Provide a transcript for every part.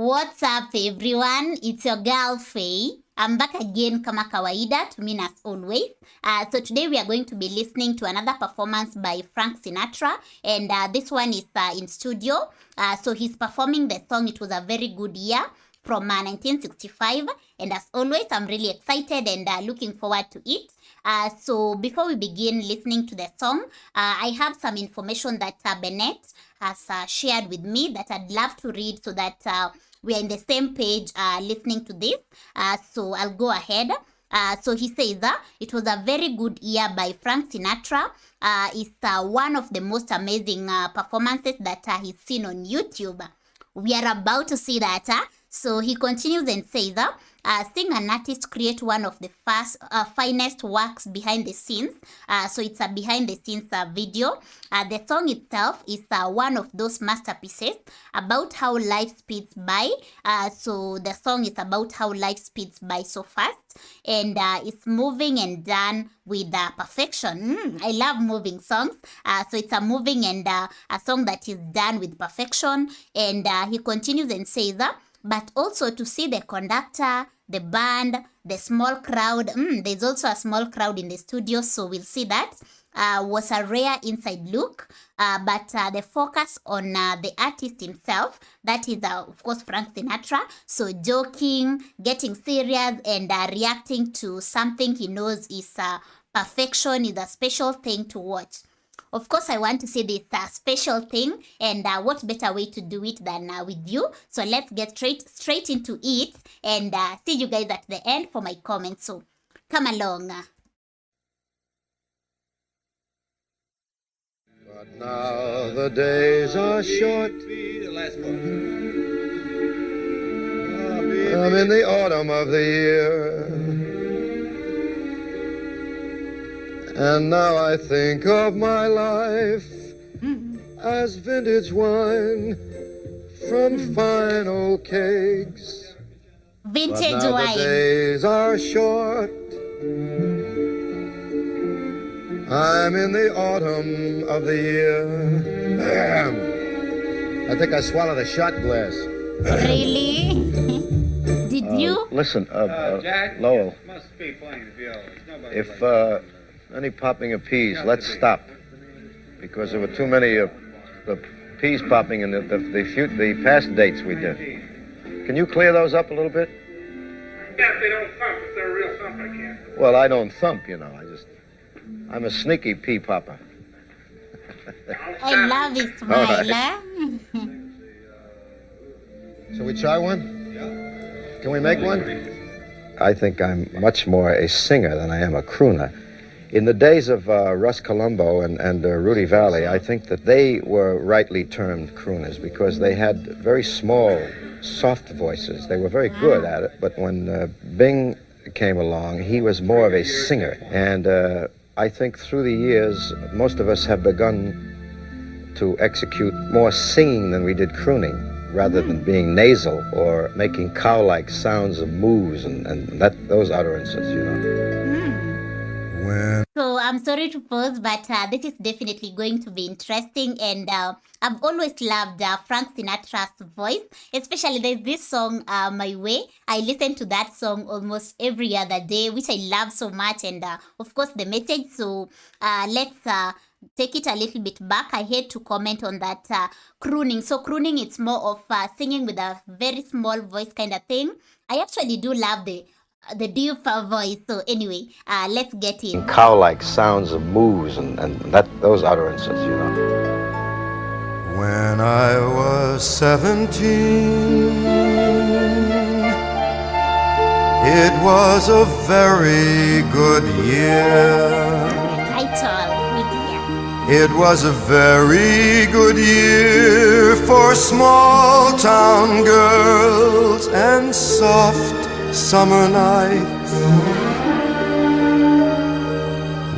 What's up, everyone? It's your girl Faye. I'm back again kama kawaida to mean as always. So today we are going to be listening to another performance by Frank Sinatra, and this one is in studio. So he's performing the song It Was a Very Good Year from 1965, and as always, I'm really excited and looking forward to it. So before we begin listening to the song, I have some information that Bennett has shared with me that I'd love to read so that we are in the same page listening to this. So I'll go ahead. So he says It Was a Very Good Year by Frank Sinatra. It's one of the most amazing performances that he's seen on YouTube. We are about to see that. So he continues and says, seeing an artist create one of the finest works behind the scenes. So it's a behind the scenes video. The song itself is one of those masterpieces about how life speeds by. So the song is about how life speeds by so fast. And it's moving and done with perfection. I love moving songs. So it's a moving and a song that is done with perfection. And he continues and says, but also to see the conductor, the band, the small crowd. There's also a small crowd in the studio, so we'll see that. Was a rare inside look, but the focus on the artist himself, that is of course Frank Sinatra, so joking, getting serious, and reacting to something he knows is perfection, is a special thing to watch. Of course, I want to see this special thing, and what better way to do it than with you? So let's get straight into it, and see you guys at the end for my comments. So come along. But now the days are short. I'm in the autumn of the year. And now I think of my life as vintage wine from fine old cakes. Vintage but now wine. The days are short. I'm in the autumn of the year. I think I swallowed a shot glass. Really? Did you? Listen, Jack, Lowell, must be playing the viola. Nobody if plays. any popping of peas, let's stop. Because there were too many the peas popping in the past dates we did. Can you clear those up a little bit? Yeah, if they don't thump. If they're a real thump, I can't. Well, I don't thump, you know. I'm a sneaky pea popper. I love his smile. right. So we try one? Can we make one? I think I'm much more a singer than I am a crooner. In the days of Russ Columbo and Rudy Valley, I think that they were rightly termed crooners because they had very small, soft voices. They were very good at it, but when Bing came along, he was more of a singer. And I think through the years, most of us have begun to execute more singing than we did crooning, rather than being nasal or making cow-like sounds of moos and those utterances, you know. So I'm sorry to pause, but this is definitely going to be interesting, and I've always loved Frank Sinatra's voice, especially there's this song, My Way. I listen to that song almost every other day, which I love so much, and of course the message. So let's take it a little bit back. I hate to comment on that crooning. So crooning, it's more of singing with a very small voice kind of thing. I actually do love the deep voice. So anyway, let's get in. Cow-like sounds of moos and those utterances, you know. When I was 17, it was a very good year. Title. It was a very good year for small town girls and soft summer nights.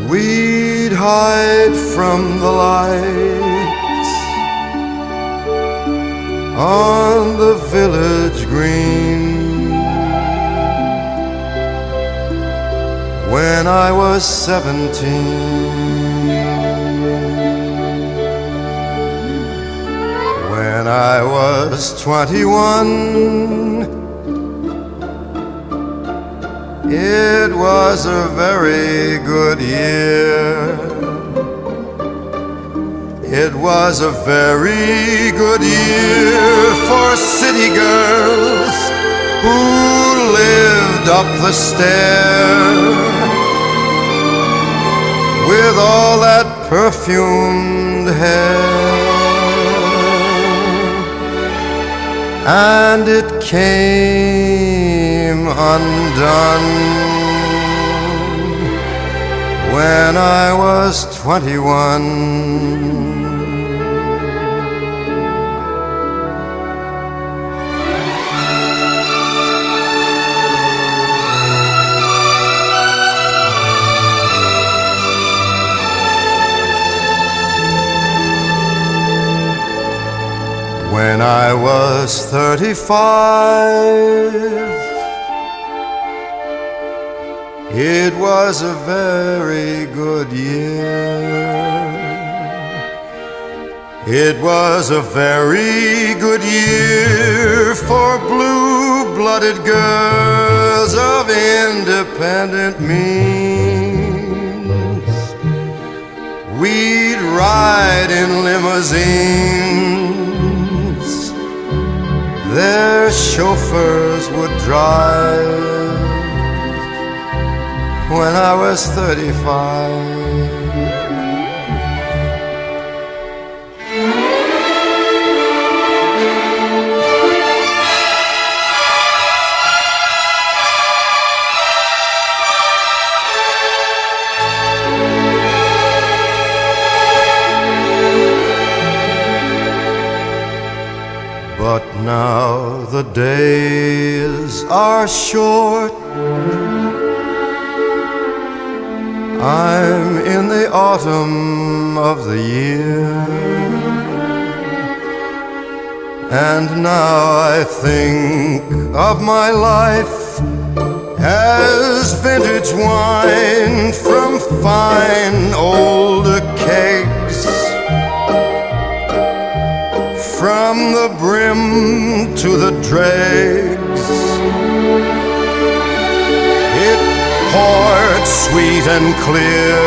We'd hide from the lights on the village green. When I was 17, when I was 21, it was a very good year. It was a very good year for city girls who lived up the stair with all that perfumed hair. And it came undone when I was 21. When I was 35, it was a very good year. It was a very good year for blue-blooded girls of independent means. We'd ride in limousines, their chauffeurs would drive when I was 35. But now the days are short, I'm in the autumn of the year, and now I think of my life as vintage wine from fine old kegs, from the brim to the dregs. It poured sweet and clear.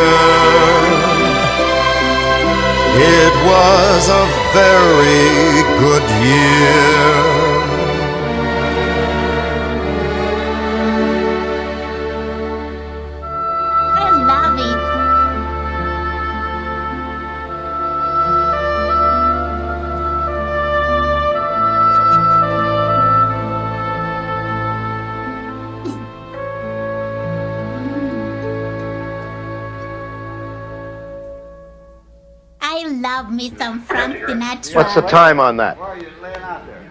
It was a very good year. I love it. I love me some Frank Sinatra. What's the time on that? Why are you laying out there?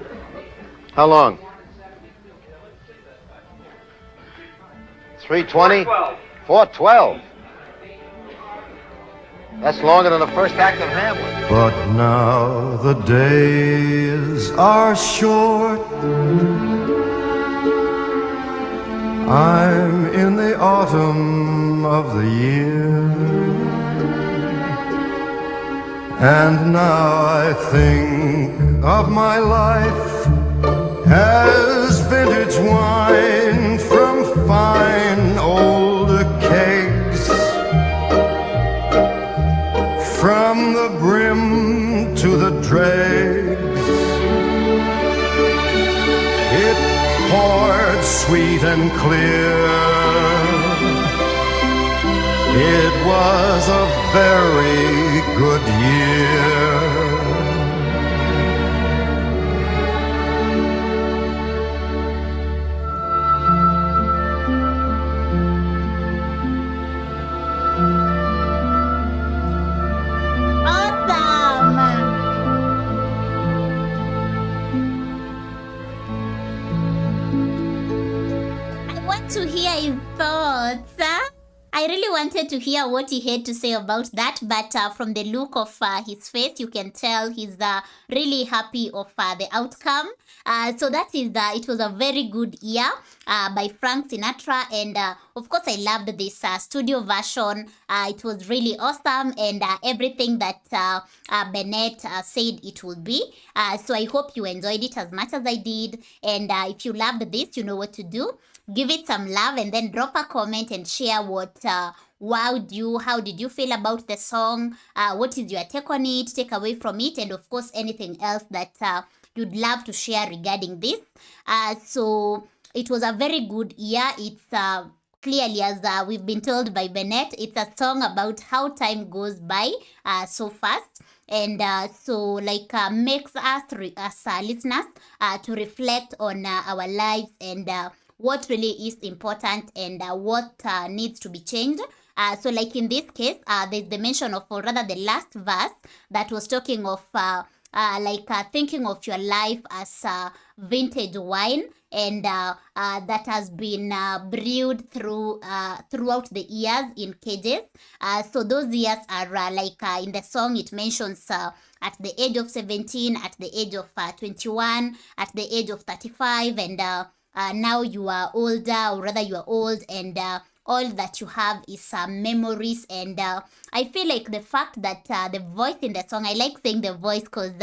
How long? 3:20? 4:12. That's longer than the first act of Hamlet. But now the days are short, I'm in the autumn of the year, and now I think of my life as vintage wine from fine old kegs, from the brim to the dregs. It poured sweet and clear. It was a very good year. Awesome. I want to hear his thoughts. I really wanted to hear what he had to say about that, but from the look of his face, you can tell he's really happy of the outcome. So that is it was a very good year by Frank Sinatra, and of course, I loved this studio version. It was really awesome, and everything that Bennett said it would be. So I hope you enjoyed it as much as I did. And if you loved this, you know what to do. Give it some love and then drop a comment and share what wowed you. How did you feel about the song? What is your take on it, take away from it, and of course anything else that you'd love to share regarding this. So it was a very good year. It's clearly, as we've been told by Bennett, it's a song about how time goes by so fast. And so like makes us as listeners to reflect on our lives and what really is important and what needs to be changed. So like in this case, there's the mention of, or rather the last verse that was talking of thinking of your life as vintage wine, and that has been brewed throughout the years in cages. So those years are in the song it mentions at the age of 17, at the age of 21, at the age of 35, and now you are older, or rather you are old, and all that you have is memories. And I feel like the fact that the voice in the song, I like saying the voice because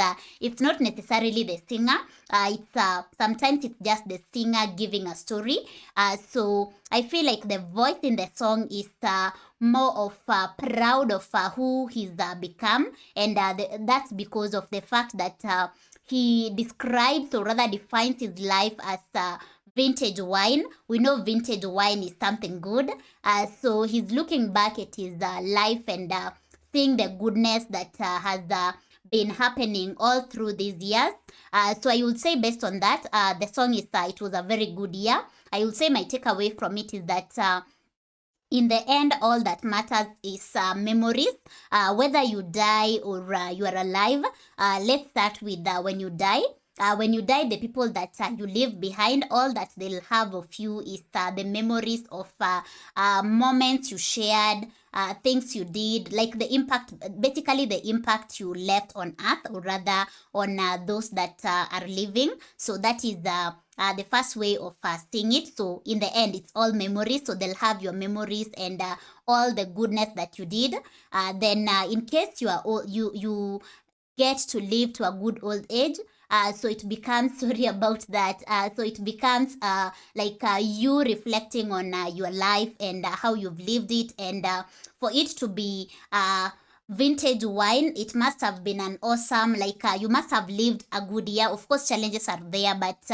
it's not necessarily the singer. It's sometimes it's just the singer giving a story. So I feel like the voice in the song is more of proud of who he's become, and that's because of the fact that he describes, or rather defines, his life as vintage wine. We know vintage wine is something good. So he's looking back at his life and seeing the goodness that has been happening all through these years. So I would say based on that, the song is, it was a very good year. I would say my takeaway from it is that in the end, all that matters is memories. Whether you die or you are alive, let's start with when you die. When you die, the people that you leave behind, all that they'll have of you is the memories of moments you shared, things you did, like the impact, basically the impact you left on earth, or rather on those that are living. So that is the first way of seeing it. So in the end, it's all memories. So they'll have your memories and all the goodness that you did. Then in case you are old, you get to live to a good old age. So it becomes, sorry about that, so it becomes you reflecting on your life and how you've lived it, and for it to be vintage wine, it must have been an awesome, you must have lived a good year. Of course, challenges are there, but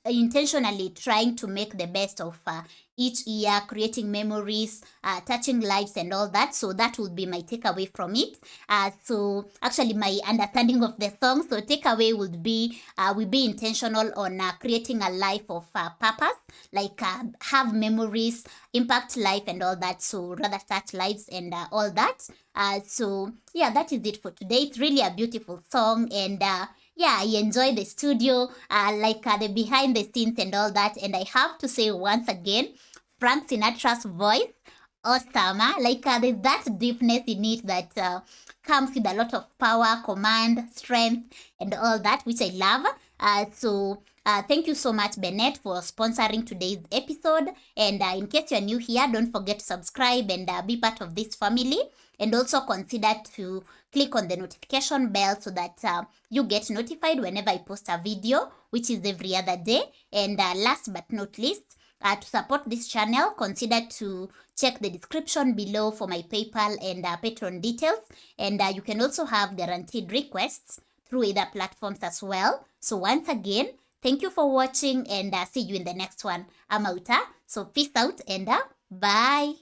intentionally trying to make the best of each year, creating memories, touching lives and all that. So that would be my takeaway from it. So actually my understanding of the song, so takeaway would be we be intentional on creating a life of purpose, have memories, impact life and all that. So rather touch lives and all that. So yeah, that is it for today. It's really a beautiful song, and yeah, I enjoy the studio, the behind the scenes and all that. And I have to say once again, Frank Sinatra's voice, awesome. There's that deepness in it that comes with a lot of power, command, strength, and all that, which I love. So thank you so much, Bennett, for sponsoring today's episode. And in case you're new here, don't forget to subscribe and be part of this family. And also consider to click on the notification bell so that you get notified whenever I post a video, which is every other day. And last but not least, to support this channel, consider to check the description below for my PayPal and Patreon details. And you can also have guaranteed requests through other platforms as well. So once again, thank you for watching, and see you in the next one. I'm Auta, so peace out and bye.